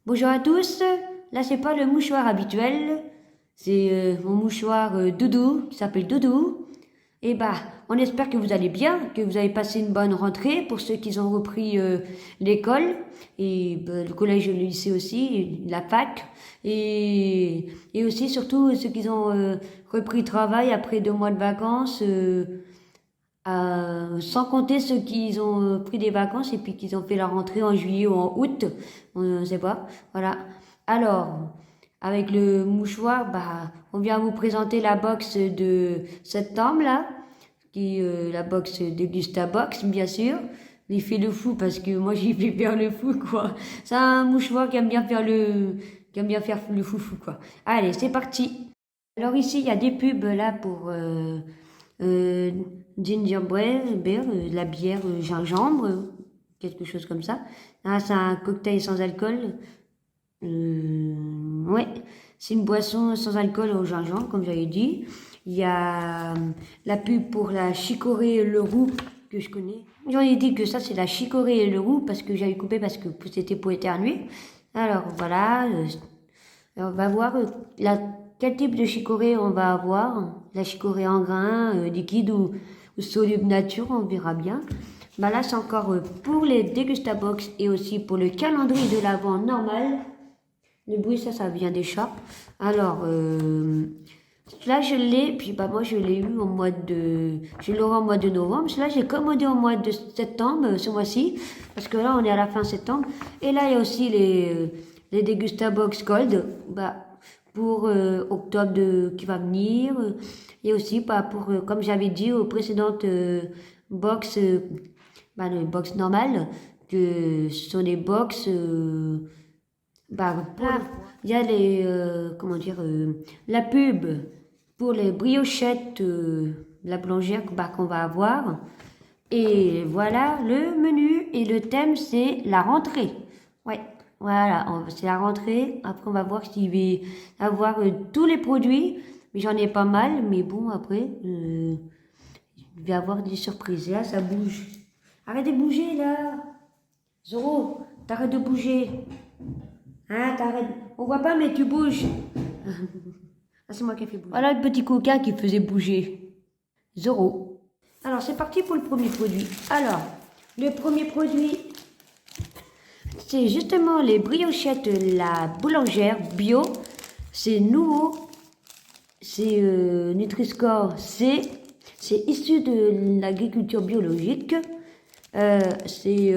Bonjour à tous, là c'est pas le mouchoir habituel, c'est mon mouchoir Doudou qui s'appelle Doudou. Et bah, on espère que vous allez bien, que vous avez passé une bonne rentrée pour ceux qui ont repris l'école et bah, le collège et le lycée aussi, la fac et aussi surtout ceux qui ont repris le travail après 2 mois de vacances. Sans compter ceux qui ont pris des vacances et puis qui ont fait la rentrée en juillet ou en août, on ne sait pas. Voilà. Alors, avec le mouchoir, bah, on vient vous présenter la box de septembre là, qui la box de Gustabox, bien sûr. Il fait le fou parce que moi j'ai fait faire le fou quoi. C'est un mouchoir qui aime bien faire qui aime bien faire le foufou quoi. Allez, c'est parti. Alors ici il y a des pubs là pour euh, gingerbread, beer, la bière gingembre, quelque chose comme ça. Ah, c'est un cocktail sans alcool. Ouais, c'est une boisson sans alcool au gingembre, comme j'avais dit. Il y a la pub pour la chicorée le roux que je connais. J'en ai dit que ça c'est la chicorée le roux parce que j'avais coupé parce que c'était pour éternuer. Alors voilà, on va voir quel type de chicorée on va avoir. La chicorée en grains, liquide ou soluble nature, on verra bien. Bah là, c'est encore pour les dégustabox et aussi pour le calendrier de l'Avent normal. Le bruit, ça vient des chats. Alors, là, je l'ai, puis bah moi, je l'ai eu au mois de... Je l'aurai au mois de novembre. Celui-là, j'ai commandé au mois de septembre, ce mois-ci, parce que là, on est à la fin septembre. Et là, il y a aussi les Degustabox Gold, bah, pour octobre qui va venir. Et aussi, bah, pour, comme j'avais dit aux précédentes box, bah, les box normales, que ce sont des box... bah, il y a comment dire, la pub pour les briochettes, la boulangère bah, qu'on va avoir. Et voilà le menu et le thème c'est la rentrée. Ouais, voilà, c'est la rentrée. Après on va voir s'il va avoir tous les produits. Mais j'en ai pas mal, mais bon après, il va y avoir des surprises. Là ça bouge. Arrête de bouger là. Zoro, t'arrêtes de bouger. Hein, t'arrêtes. On voit pas, mais tu bouges. Ah, c'est moi qui ai fait bouger. Voilà le petit coquin qui faisait bouger. Zoro. Alors, c'est parti pour le premier produit. Alors, le premier produit, c'est justement les briochettes La Boulangère bio. C'est nouveau. C'est Nutri-Score C. C'est issu de l'agriculture biologique. C'est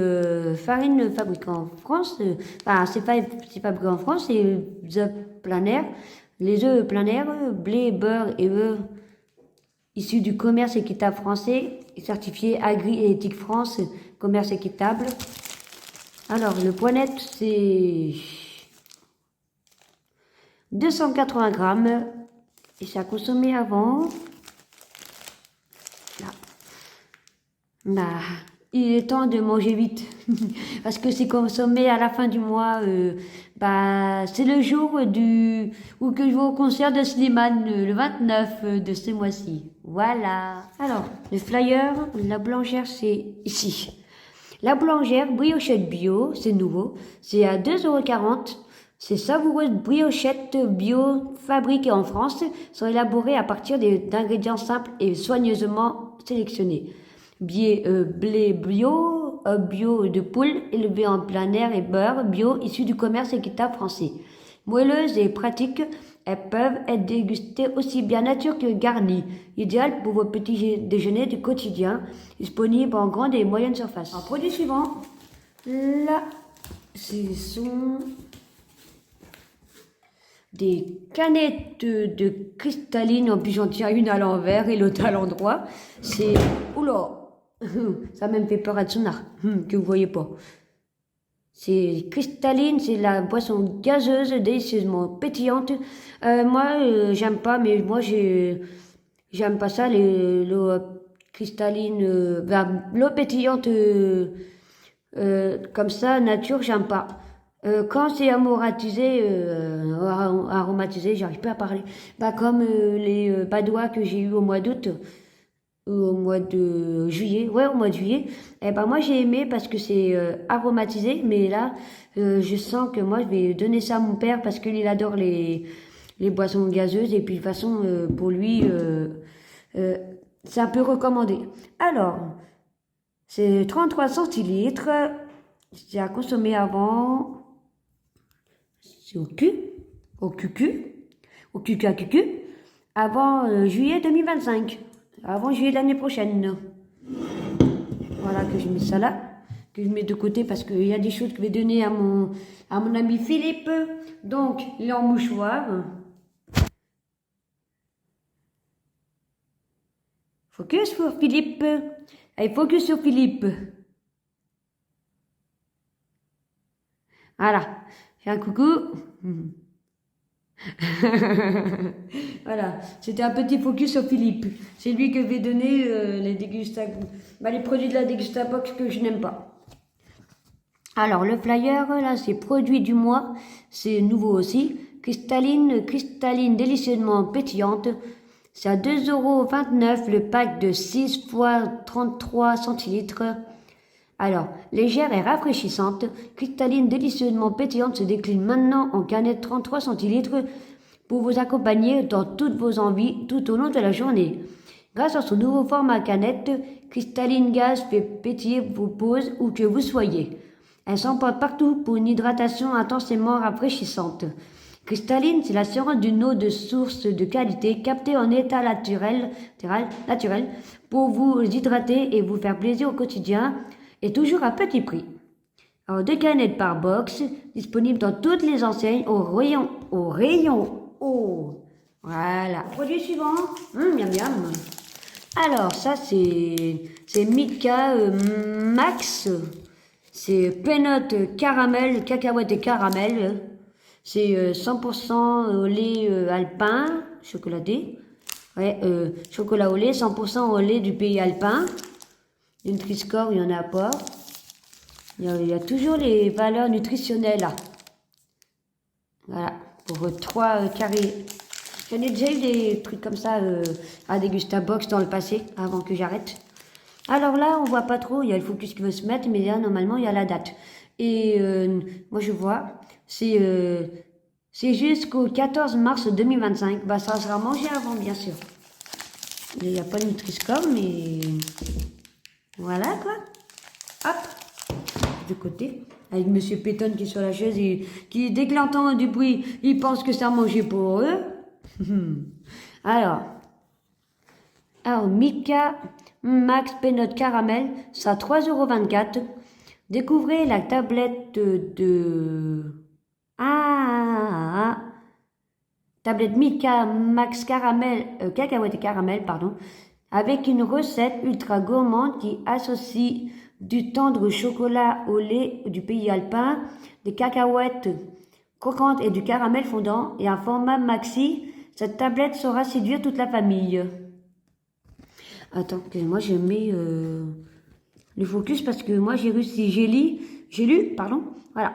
farine fabriquée en France. Enfin, c'est fabriqué en France. C'est œufs plein air. Les œufs plein air, blé, beurre et œufs issus du commerce équitable français, certifié Agri et Éthique France, commerce équitable. Alors, le poids net, c'est 280 grammes et c'est à consommer avant. Là. Bah, il est temps de manger vite parce que c'est consommé à la fin du mois. Bah, c'est le jour où que je vais au concert de Slimane le 29 de ce mois-ci. Voilà. Alors, le flyer, la boulangère, c'est ici. La boulangère, briochette bio, c'est nouveau. C'est à 2,40 €. Ces savoureuses briochettes bio fabriquées en France sont élaborées à partir d'ingrédients simples et soigneusement sélectionnés. Blé bio, bio de poule élevé en plein air et beurre bio issu du commerce équitable français. Moelleuses et pratiques, elles peuvent être dégustées aussi bien nature que garnies. Idéal pour vos petits déjeuners du quotidien, disponibles en grande et moyenne surface. En produit suivant, là, ce sont des canettes de cristalline. En plus, j'en tiens une à l'envers et l'autre à l'endroit. C'est... Oula, ça même fait peur à Tsuna, que vous voyez pas. C'est cristalline, c'est la boisson gazeuse, délicieusement pétillante. Moi, j'aime pas, mais moi, j'aime pas ça, l'eau cristalline, l'eau pétillante comme ça, nature, j'aime pas. Quand c'est aromatisé, j'arrive pas à parler. Bah, comme les badois que j'ai eu au mois d'août. au mois de juillet. Ouais, au mois de juillet. Et ben moi j'ai aimé parce que c'est aromatisé, mais là je sens que moi je vais donner ça à mon père parce qu'il adore les boissons gazeuses et puis de toute façon pour lui euh, c'est un peu recommandé. Alors, c'est 33 centilitres. J'ai à consommer avant. C'est au cul, au QQ, au QQQQ, avant juillet 2025, avant juillet de l'année prochaine. Voilà que je mets ça là, que je mets de côté parce qu'il y a des choses que je vais donner à mon ami Philippe. Donc, il est en mouchoir. Focus sur Philippe. Allez, focus sur Philippe. Voilà. Fais un coucou. Voilà. C'était un petit focus sur Philippe. C'est lui que je vais donner les produits de la Dégustabox que je n'aime pas. Alors, le flyer, là, c'est produit du mois. C'est nouveau aussi. Cristalline délicieusement pétillante. C'est à 2,29 € le pack de 6 fois 33 centilitres. Alors, légère et rafraîchissante, cristalline délicieusement pétillante se décline maintenant en canette 33 centilitres pour vous accompagner dans toutes vos envies tout au long de la journée. Grâce à son nouveau format canette, Cristalline Gaz fait pétiller vos pauses où que vous soyez. Elle s'emporte partout pour une hydratation intensément rafraîchissante. Cristalline, c'est l'assurance d'une eau de source de qualité captée en état naturel pour vous hydrater et vous faire plaisir au quotidien et toujours à petit prix. Alors, 2 canettes par box, disponibles dans toutes les enseignes au rayon eau. Voilà. Produit suivant. Miam miam. Alors, ça c'est Milka Max. C'est peanut caramel, cacahuète et caramel. C'est 100% au lait alpin, chocolaté. Ouais, chocolat au lait, 100% au lait du pays alpin. Nutri-Score, il y en a pas. Il y a toujours les valeurs nutritionnelles là. Voilà, pour 3 carrés. J'en ai déjà eu des trucs comme ça à Dégustabox dans le passé, avant que j'arrête. Alors là, on voit pas trop, il y a le focus qui veut se mettre, mais là, normalement, il y a la date. Et moi, je vois, c'est jusqu'au 14 mars 2025. Bah, ça sera mangé avant, bien sûr. Il n'y a pas de Nutri-Score, mais voilà, quoi. Hop, de côté. Avec Monsieur Péton qui est sur la chaise et qui, dès qu'il entend du bruit, il pense que c'est à manger pour eux. Alors, Milka Max Peanut Caramel, ça 3,24 €. Découvrez la tablette tablette Milka Max Caramel, cacahuète et caramel, pardon, avec une recette ultra gourmande qui associe du tendre chocolat au lait du pays alpin, des cacahuètes croquantes et du caramel fondant et un format maxi. Cette tablette saura séduire toute la famille. Attends, moi je mets le focus parce que moi j'ai lu, voilà.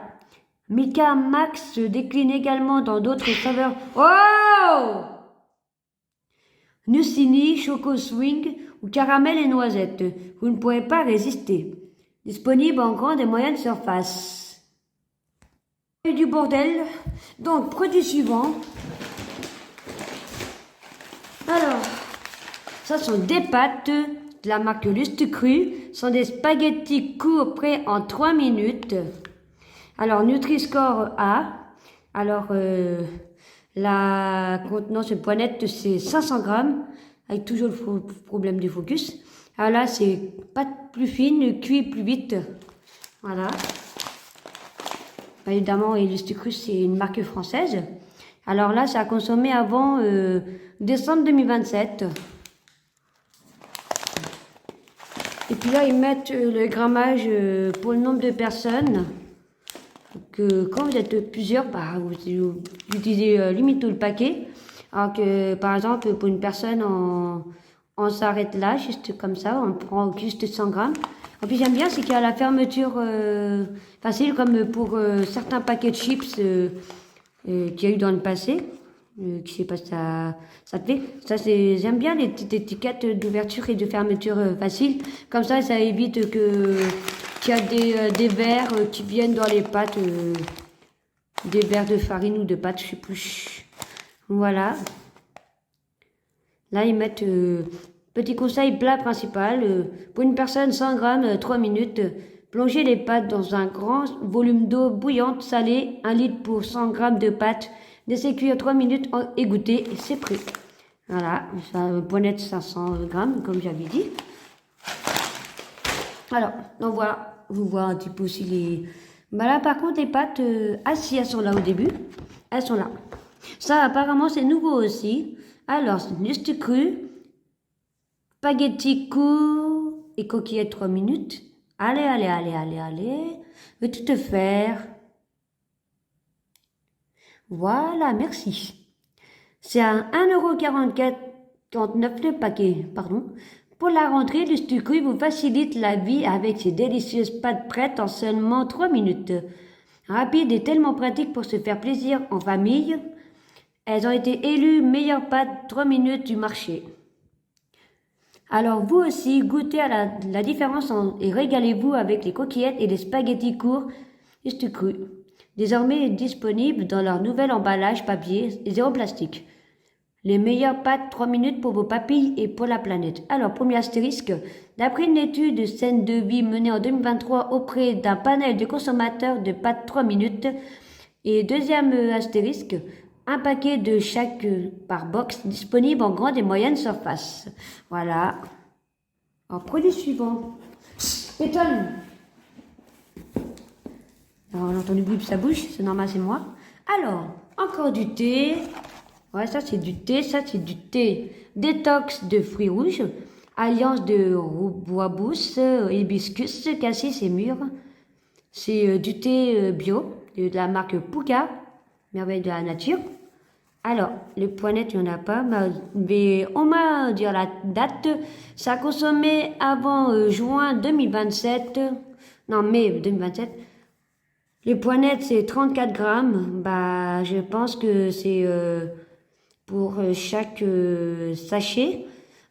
Milka Max se décline également dans d'autres saveurs. Oh! Nussini, Choco Swing ou caramel et noisette. Vous ne pourrez pas résister. Disponible en grande et moyenne surface. Et du bordel. Donc, produit suivant. Alors, ça sont des pâtes de la marque Lustre Cru. Ce sont des spaghettis courts prêts en 3 minutes. Alors, Nutri-Score A. Alors, la contenance de poignette, c'est 500 grammes, avec toujours le problème du focus. Alors là, c'est pâte plus fine, cuit plus vite. Voilà. Évidemment, Lustre Cru, c'est une marque française. Alors là, c'est à consommer avant décembre 2027. Et puis là, ils mettent le grammage pour le nombre de personnes. Que quand vous êtes plusieurs, bah, vous utilisez limite tout le paquet. Alors que, par exemple, pour une personne, on s'arrête là, juste comme ça, on prend juste 100 grammes. Et puis j'aime bien, c'est qu'il y a la fermeture facile, comme pour certains paquets de chips qu'il y a eu dans le passé. Je sais pas si ça te fait. Ça, j'aime bien les petites étiquettes d'ouverture et de fermeture facile. Comme ça évite qu'il y a des vers qui viennent dans les pâtes, des vers de farine ou de pâtes, je sais plus. Voilà. Là, ils mettent petit conseil plat principal. Pour une personne, 100 grammes, 3 minutes. Plongez les pâtes dans un grand volume d'eau bouillante salée, 1 litre pour 100 grammes de pâtes. Laissez cuire 3 minutes, égoutter et c'est prêt. Voilà, ça poignette 500 grammes, comme j'avais dit. Alors, donc voilà, vous voyez un petit peu aussi les... Bah là, par contre, les pâtes, si elles sont là au début, elles sont là. Ça, apparemment, c'est nouveau aussi. Alors, juste cru, spaghetti court et coquillettes 3 minutes. Allez. Veux-tu te faire? Voilà, merci. C'est à 1,49 € le paquet, pardon. Pour la rentrée, le Stucru vous facilite la vie avec ses délicieuses pâtes prêtes en seulement 3 minutes. Rapide et tellement pratique pour se faire plaisir en famille. Elles ont été élues meilleures pâtes 3 minutes du marché. Alors vous aussi, goûtez à la différence et régalez-vous avec les coquillettes et les spaghettis courts Stucru. Désormais disponibles dans leur nouvel emballage papier et zéro plastique. Les meilleures pâtes 3 minutes pour vos papilles et pour la planète. Alors, premier astérisque, d'après une étude scène de vie menée en 2023 auprès d'un panel de consommateurs de pâtes 3 minutes. Et deuxième astérisque, un paquet de chaque par box disponible en grande et moyenne surface. Voilà. Alors, produit suivant. Pétonne. Alors, on entend du bruit de sa bouche, c'est normal, c'est moi. Alors, encore du thé. Ouais, ça c'est du thé, détox de fruits rouges, alliance de bois-bousse, hibiscus, cassis et mûr. C'est du thé bio, de la marque Pouka, merveille de la nature. Alors, les poignettes, il n'y en a pas, mais on m'a dit la date, ça a consommé avant juin 2027, non, mai 2027. Les poignettes, c'est 34 grammes, bah, je pense que c'est... pour chaque sachet.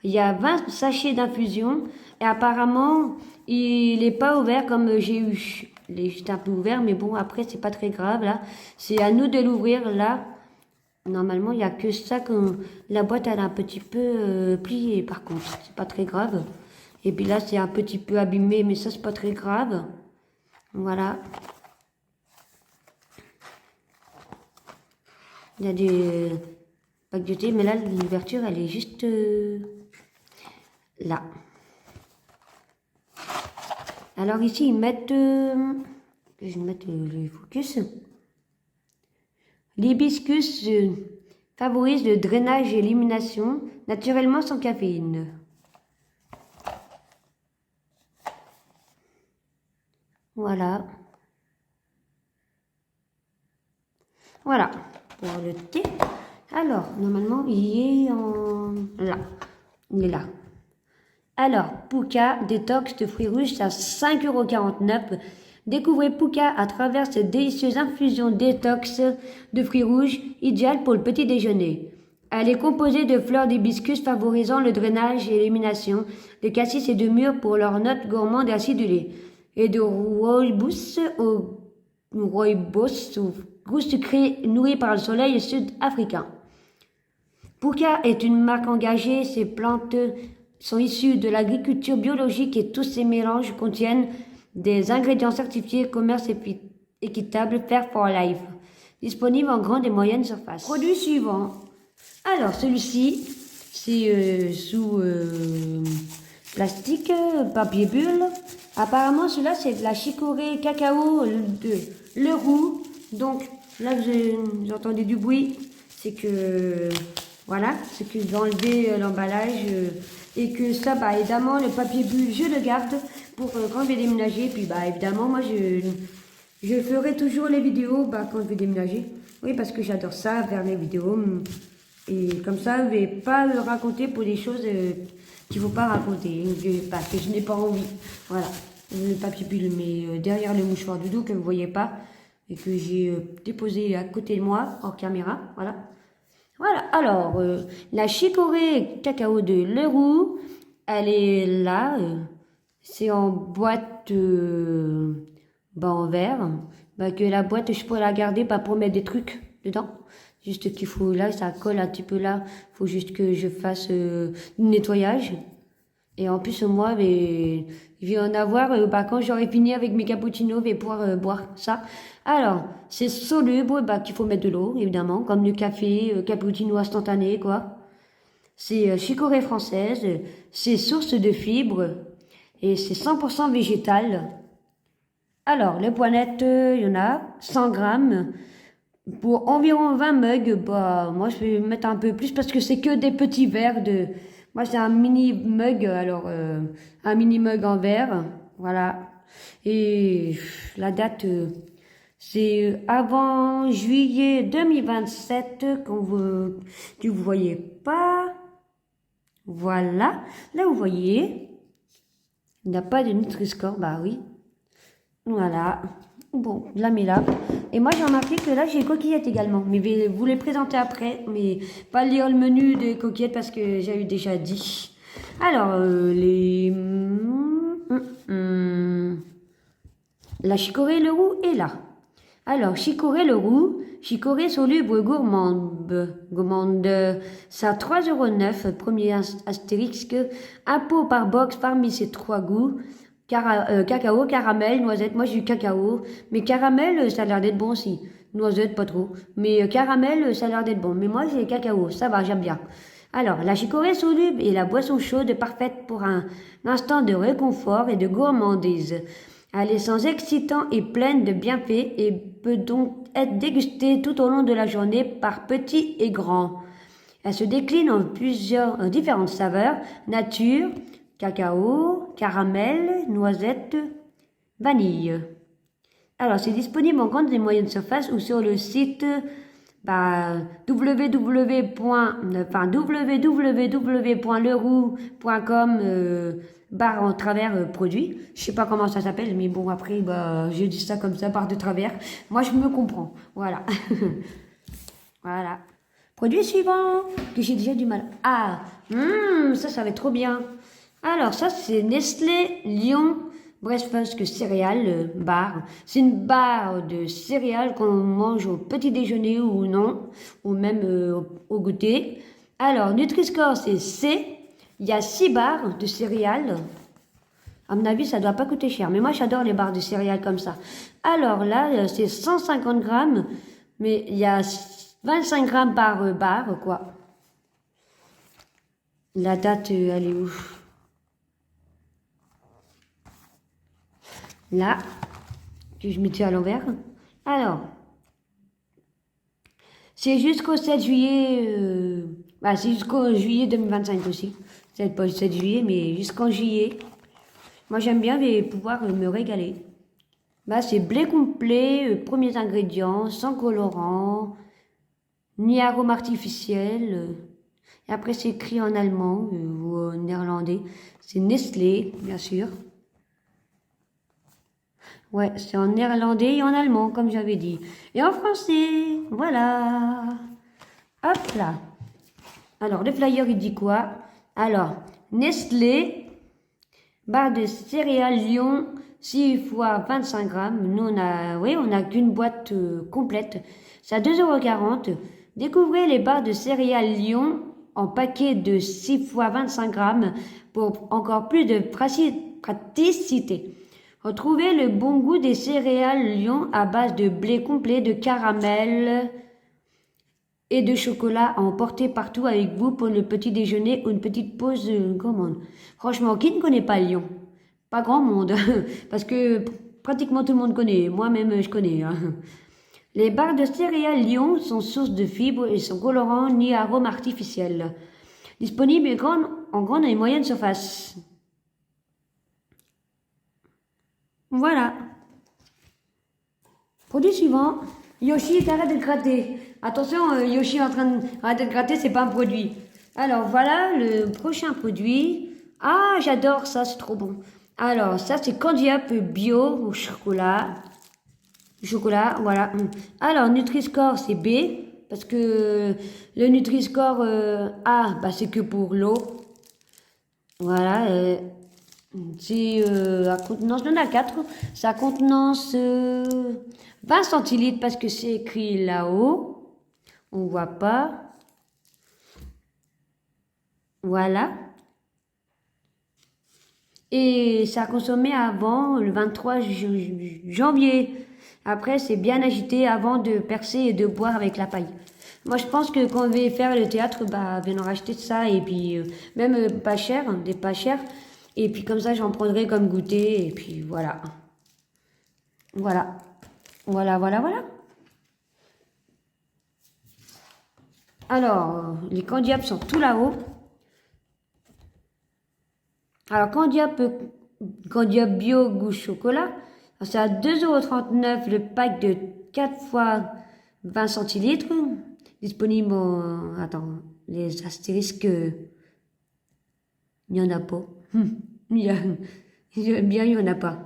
Il y a 20 sachets d'infusion et apparemment, il n'est pas ouvert comme j'ai eu. Il est juste un peu ouvert, mais bon, après, c'est pas très grave, là. C'est à nous de l'ouvrir, là. Normalement, il n'y a que ça que la boîte, elle a un petit peu plié, par contre. C'est pas très grave. Et puis là, c'est un petit peu abîmé, mais ça, c'est pas très grave. Voilà. Il y a des... pack de thé, mais là l'ouverture elle est juste là. Alors ici ils mettent, je vais mettre le focus. L'hibiscus favorise le drainage et l'élimination naturellement sans caféine. Voilà. Voilà pour le thé. Alors, normalement, il est là. Il est là. Alors, Pouka, détox de fruits rouges, c'est à 5,49 €. Découvrez Pouka à travers cette délicieuse infusion détox de fruits rouges, idéale pour le petit déjeuner. Elle est composée de fleurs d'hibiscus favorisant le drainage et l'élimination, de cassis et de mûres pour leurs notes gourmandes et acidulées, et de rooibos au goût sucré nourri par le soleil sud-africain. Pouka est une marque engagée, ses plantes sont issues de l'agriculture biologique et tous ces mélanges contiennent des ingrédients certifiés commerce équitable Fair for Life, disponible en grande et moyenne surface. Produit suivant. Alors celui-ci, c'est sous plastique, papier bulle. Apparemment celui-là c'est de la chicorée cacao de le roux. Donc là j'ai entendu du bruit, c'est que... Voilà, c'est que j'ai enlevé l'emballage et que ça, bah évidemment, le papier bulle, je le garde pour quand je vais déménager. Puis bah évidemment, moi je ferai toujours les vidéos quand je vais déménager. Oui, parce que j'adore ça, faire les vidéos. Et comme ça, je ne vais pas le raconter pour des choses qu'il ne faut pas raconter, parce que je n'ai pas envie. Voilà, le papier bulle, mais derrière le mouchoir du dos que vous ne voyez pas et que j'ai déposé à côté de moi, hors caméra. Voilà. Voilà, alors, la chicorée cacao de Leroux, elle est là. C'est en boîte en verre. Bah, que la boîte, je pourrais la garder pas pour mettre des trucs dedans. Juste qu'il faut, là, ça colle un petit peu là. Faut juste que je fasse du nettoyage. Et en plus, moi, il va y en avoir quand j'aurai fini avec mes cappuccinos, je vais pouvoir boire ça. Alors, c'est soluble, qu'il faut mettre de l'eau, évidemment, comme le café, cappuccino instantané, quoi. C'est chicorée française, c'est source de fibres et c'est 100% végétal. Alors, les poinettes, il y en a 100 grammes. Pour environ 20 mugs, moi je vais mettre un peu plus parce que c'est que des petits verres de... Moi c'est un mini mug, alors un mini mug en verre, voilà. Et la date, c'est avant juillet 2027, que vous voyez pas. Voilà, là vous voyez, il n'y a pas de Nutri-Score, bah oui. Voilà. Bon, je la mets là. Et moi, j'ai remarqué que là, j'ai coquillettes également. Mais je vais vous les présenter après. Mais pas lire le menu des coquillettes parce que j'ai eu déjà dit. Alors, la chicorée Leroux est là. Alors, chicorée Leroux, chicorée soluble gourmande, ça a 3,09 €, premier astérisque, un pot par box parmi ces trois goûts, cacao, caramel, noisette, moi j'ai eu cacao, mais caramel, ça a l'air d'être bon aussi, noisette pas trop, mais caramel, ça a l'air d'être bon, mais moi j'ai cacao, ça va, j'aime bien. Alors, la chicorée soluble est la boisson chaude parfaite pour un instant de réconfort et de gourmandise. Elle est sans excitant et pleine de bienfaits et peut donc être dégustée tout au long de la journée par petits et grands. Elle se décline en différentes saveurs, nature, cacao, caramel, noisette, vanille. Alors, c'est disponible en grande et moyenne surface ou sur le site www.leroux.com barre en travers produit. Je sais pas comment ça s'appelle, mais bon, après, je dis ça comme ça, barre de travers. Moi, je me comprends. Voilà. Voilà. Produit suivant, que j'ai déjà du mal. Ah, ça va être trop bien. Alors, ça, c'est Nestlé Lion Breakfast céréales barre. C'est une barre de céréales qu'on mange au petit déjeuner ou non, ou même au goûter. Alors, Nutri-Score, c'est C. Il y a 6 barres de céréales. À mon avis, ça doit pas coûter cher. Mais moi, j'adore les barres de céréales comme ça. Alors là, c'est 150 grammes, mais il y a 25 grammes par barre, quoi. La date, elle est où? Là, que je mettais à l'envers. Alors, c'est jusqu'au 7 juillet, c'est jusqu'au juillet 2025 aussi. C'est pas le 7 juillet, mais jusqu'en juillet. Moi, j'aime bien pouvoir me régaler. C'est blé complet, premiers ingrédients, sans colorant, ni arôme artificiel. Et après, c'est écrit en allemand ou en néerlandais. C'est Nestlé, bien sûr. Ouais, c'est en néerlandais et en allemand, comme j'avais dit. Et en français, voilà. Hop là. Alors, le flyer, il dit quoi? Alors, Nestlé, barre de céréales Lion, 6 fois 25 grammes. Nous, on a qu'une boîte complète. C'est à 2,40 €. Découvrez les barres de céréales Lion en paquet de 6 fois 25 grammes pour encore plus de praticité. Retrouvez le bon goût des céréales Lion à base de blé complet, de caramel et de chocolat à emporter partout avec vous pour le petit déjeuner ou une petite pause gourmande. Franchement, qui ne connaît pas Lion? Pas grand monde, parce que pratiquement tout le monde connaît. Moi-même, je connais. Les barres de céréales Lion sont source de fibres et sans colorant ni arôme artificiel. Disponibles en grande et moyenne surface. Voilà. Produit suivant. Yoshi, t'arrêtes de gratter. Attention, Yoshi est en train d'arrêter de gratter, c'est pas un produit. Alors voilà le prochain produit. Ah, j'adore ça, c'est trop bon. Alors, ça c'est Candy Up bio au chocolat. Chocolat, voilà. Alors, Nutri-Score, c'est B. parce que le Nutri-Score A, bah, c'est que pour l'eau. Voilà, c'est à contenance, il y en a 4, c'est à contenance 20 centilitres parce que c'est écrit là-haut, on voit pas. Voilà. Et ça a consommé avant le 23 janvier. Après, c'est bien agité avant de percer et de boire avec la paille. Moi, je pense que quand on va faire le théâtre, bah, viens en racheter ça. Et puis, même pas cher, hein, des pas chers. Et puis, comme ça, j'en prendrai comme goûter. Et puis, voilà. Voilà. Voilà, voilà, voilà. Alors, les candiapes sont tout là-haut. Alors, candiape bio goût chocolat, c'est à 2,39 € le pack de 4 fois 20 centilitres. Disponible en... Attends, les astérisques, il n'y en a pas. Bien, il n'y en a pas.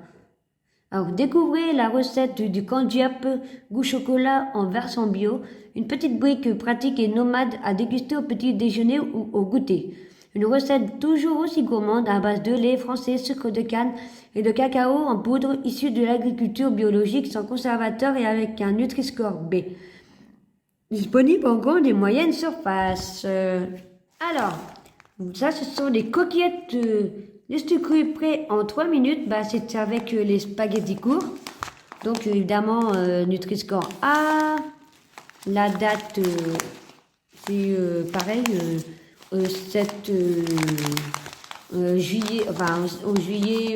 Alors, découvrez la recette du candiape goût chocolat en version bio. Une petite brique pratique et nomade à déguster au petit déjeuner ou au goûter. Une recette toujours aussi gourmande à base de lait français, sucre de canne et de cacao en poudre issu de l'agriculture biologique sans conservateur et avec un Nutri-Score B. Disponible en grande et moyenne surface. Alors, ça ce sont des coquillettes de sucre prêt en 3 minutes. Bah, c'est avec les spaghettis courts. Donc évidemment, Nutri-Score A. La date, c'est pareil. 7 juillet, enfin en juillet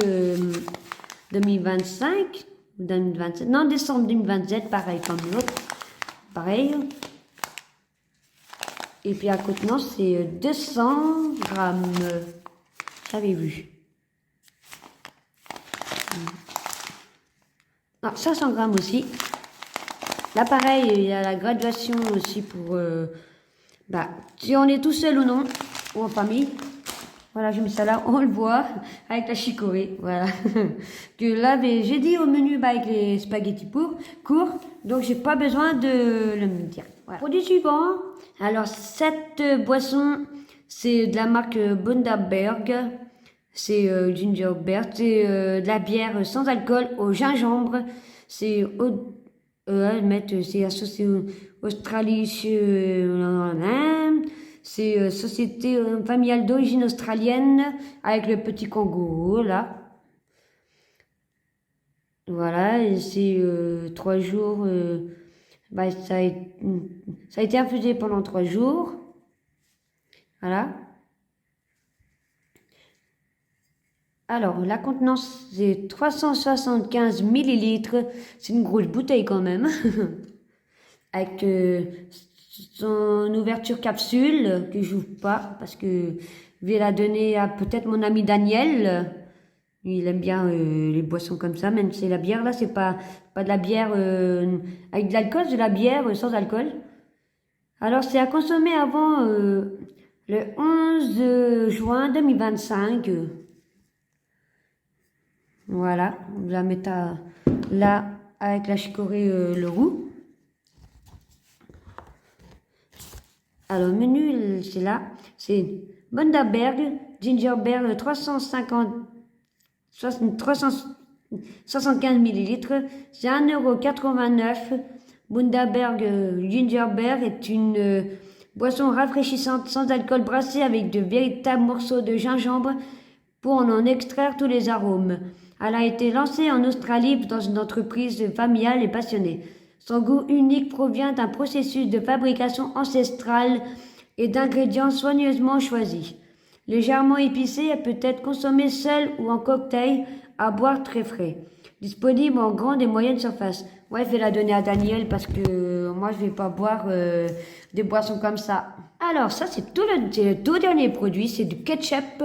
2025, 2027, non décembre 2027, pareil comme l'autre, pareil. Et puis à contenance c'est 200 grammes, j'avais vu. Non, 500 grammes aussi. Là pareil, il y a la graduation aussi pour... bah, si on est tout seul ou non, ou en famille, voilà, je mets ça là, on le voit, avec la chicorée, voilà. Que là, j'ai dit au menu, bah, avec les spaghettis courts, donc j'ai pas besoin de le dire. Voilà. Produit suivant, alors cette boisson, c'est de la marque Bundaberg, c'est ginger beer, c'est de la bière sans alcool au gingembre, c'est c'est associé Australie, c'est société familiale d'origine australienne avec le petit kangourou là. Voilà, et c'est 3 jours. Bah, ça a été infusé pendant 3 jours. Voilà. Alors, la contenance, c'est 375 millilitres. C'est une grosse bouteille quand même. Avec son ouverture capsule, que j'ouvre pas, parce que je vais la donner à peut-être mon ami Daniel. Il aime bien les boissons comme ça, même si la bière, là, c'est pas de la bière avec de l'alcool, c'est de la bière sans alcool. Alors, c'est à consommer avant le 11 juin 2025. Voilà, on la met là avec la chicorée le roux. Alors, menu, c'est là, c'est Bundaberg, Ginger Beer 375 millilitres, c'est 1,89 €. Bundaberg Ginger Beer est une boisson rafraîchissante sans alcool brassée avec de véritables morceaux de gingembre pour en extraire tous les arômes. Elle a été lancée en Australie dans une entreprise familiale et passionnée. Son goût unique provient d'un processus de fabrication ancestrale et d'ingrédients soigneusement choisis. Légèrement épicée, elle peut être consommée seule ou en cocktail, à boire très frais. Disponible en grande et moyenne surface. Ouais, je vais la donner à Daniel parce que moi, je vais pas boire des boissons comme ça. Alors, ça, c'est le tout dernier produit. C'est du ketchup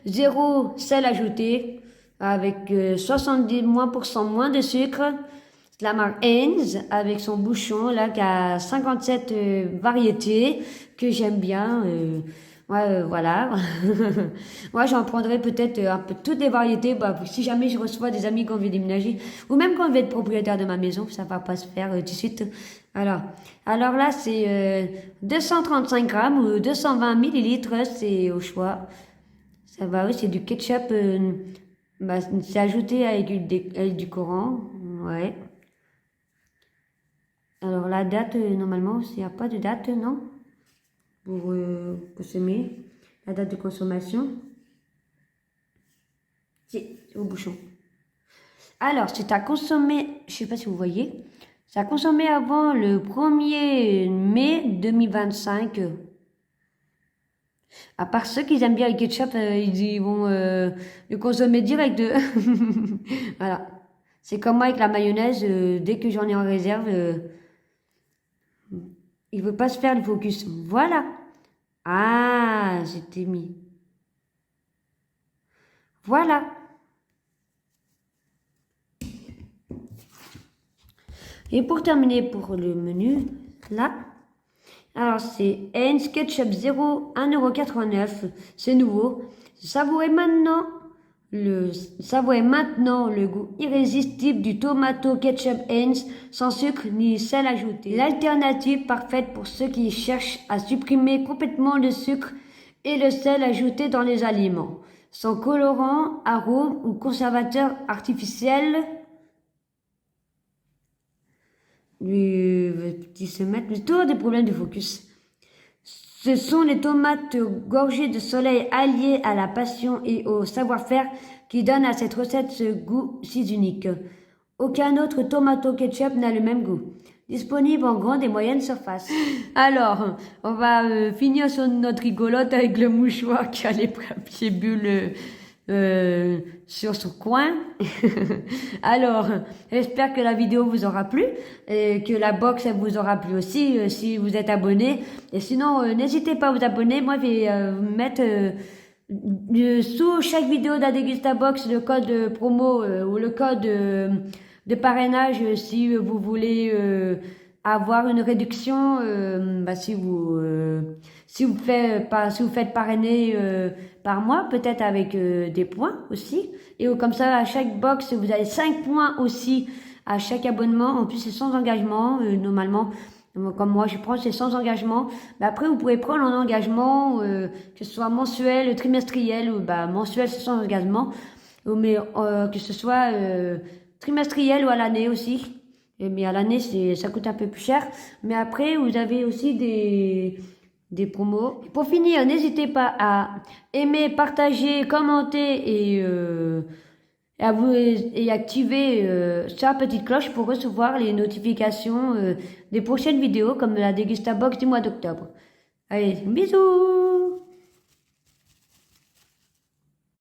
zéro sel ajouté avec 70% moins de sucre. C'est la marque Heinz avec son bouchon là qui a 57 variétés que j'aime bien. Ouais, voilà. Moi, j'en prendrai peut-être un peu toutes les variétés. Bah, si jamais je reçois des amis quand je vais déménager, ou même quand je vais être propriétaire de ma maison, ça va pas se faire tout de suite. Alors, alors là, c'est 235 grammes ou 220 millilitres, c'est au choix. Ça va, oui, c'est du ketchup. Bah, c'est ajouté avec avec du Coran. Ouais. Alors la date, normalement, il n'y a pas de date, non? Pour consommer. La date de consommation. C'est au bouchon. Alors, c'est à consommer, je sais pas si vous voyez, c'est à consommer avant le 1er mai 2025. À part ceux qui aiment bien le ketchup, ils vont le consommer direct. Voilà. C'est comme moi avec la mayonnaise, dès que j'en ai en réserve, il veut pas se faire le focus. Voilà. Ah, j'étais mis. Voilà. Et pour terminer pour le menu, là, alors c'est Heinz Ketchup 0, 1,89 €. C'est nouveau. Savourez maintenant le goût irrésistible du tomato ketchup Heinz sans sucre ni sel ajouté. L'alternative parfaite pour ceux qui cherchent à supprimer complètement le sucre et le sel ajouté dans les aliments. Sans colorant, arôme ou conservateur artificiel. Petit se mettre toujours des problèmes de focus. Ce sont les tomates gorgées de soleil alliées à la passion et au savoir-faire qui donnent à cette recette ce goût si unique. Aucun autre tomato ketchup n'a le même goût. Disponible en grande et moyenne surface. Alors, on va finir sur notre rigolote avec le mouchoir qui a les papiers bulles sur son coin. Alors, j'espère que la vidéo vous aura plu et que la box elle vous aura plu aussi si vous êtes abonné. Et sinon, n'hésitez pas à vous abonner. Moi, je vais mettre sous chaque vidéo de la Dégustabox le code promo ou le code de parrainage si vous voulez avoir une réduction. Bah, si vous faites parrainer par mois, peut-être avec des points aussi. Et comme ça, à chaque box, vous avez 5 points aussi à chaque abonnement. En plus, c'est sans engagement, normalement. Comme moi, je prends, c'est sans engagement. Bah, après, vous pouvez prendre un engagement, que ce soit mensuel, trimestriel, ou bah, mensuel, c'est sans engagement. Mais que ce soit trimestriel ou à l'année aussi. Mais à l'année, ça coûte un peu plus cher. Mais après, vous avez aussi des promos. Pour finir, n'hésitez pas à aimer, partager, commenter et activer sa petite cloche pour recevoir les notifications des prochaines vidéos comme la Dégustabox du mois d'octobre. Allez, bisous!